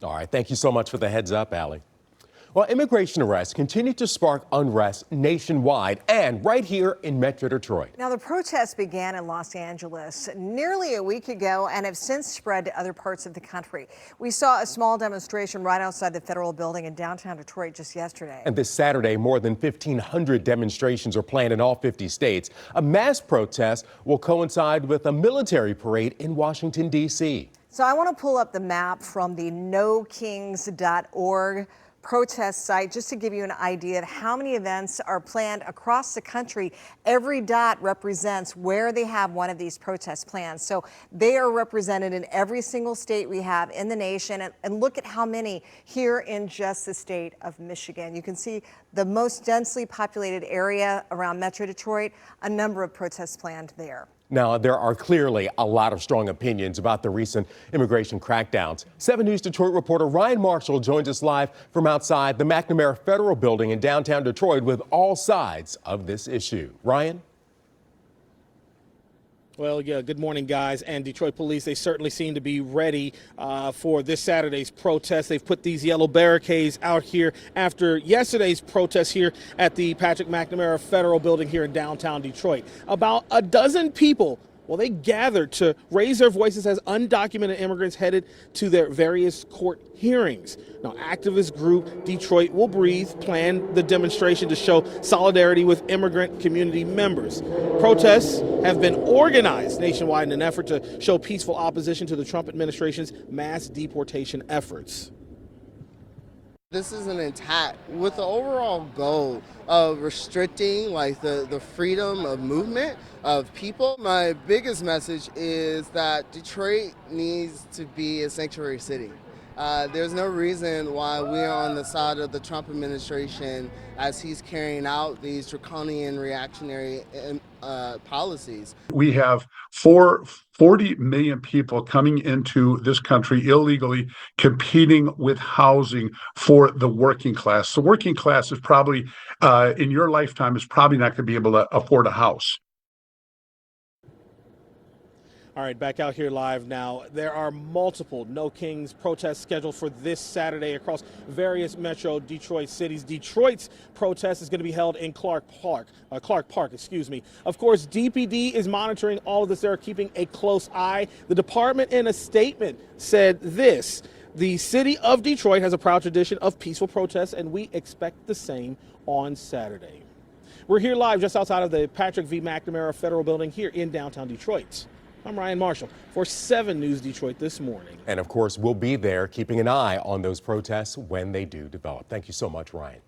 All right, thank you so much for the heads up, Allie. Well, immigration arrests continue to spark unrest nationwide and right here in Metro Detroit. Now, the protests began in Los Angeles nearly a week ago and have since spread to other parts of the country. We saw a small demonstration right outside the federal building in downtown Detroit just yesterday. And this Saturday, more than 1,500 demonstrations are planned in all 50 states. A mass protest will coincide with a military parade in Washington, D.C. So I want to pull up the map from the nokings.org protest site just to give you an idea of how many events are planned across the country. Every dot represents where they have one of these protests planned. So they are represented in every single state we have in the nation. And look at how many here in just the state of Michigan. You can see the most densely populated area around Metro Detroit, a number of protests planned there. Now, there are clearly a lot of strong opinions about the recent immigration crackdowns. 7 News Detroit reporter Ryan Marshall joins us live from outside the McNamara Federal Building in downtown Detroit with all sides of this issue. Ryan? Well, yeah, good morning, guys. And Detroit police, they certainly seem to be ready for this Saturday's protest. They've put these yellow barricades out here after yesterday's protest here at the Patrick McNamara Federal Building here in downtown Detroit. About a dozen people, well, they gathered to raise their voices as undocumented immigrants headed to their various court hearings. Now, activist group Detroit Will Breathe planned the demonstration to show solidarity with immigrant community members. Protests have been organized nationwide in an effort to show peaceful opposition to the Trump administration's mass deportation efforts. This is an attack with the overall goal of restricting the freedom of movement of people. My biggest message is that Detroit needs to be a sanctuary city. There's no reason why we're on the side of the Trump administration as he's carrying out these draconian reactionary policies. We have 40 million people coming into this country illegally, competing with housing for the working class. The working class is probably, in your lifetime, is probably not going to be able to afford a house. All right, back out here live now. There are multiple No Kings protests scheduled for this Saturday across various Metro Detroit cities. Detroit's protest is going to be held in Clark Park. Of course, DPD is monitoring all of this. They're keeping a close eye. The department in a statement said this: the city of Detroit has a proud tradition of peaceful protests, and we expect the same on Saturday. We're here live just outside of the Patrick V. McNamara Federal Building here in downtown Detroit. I'm Ryan Marshall for 7 News Detroit this morning. And of course, we'll be there keeping an eye on those protests when they do develop. Thank you so much, Ryan.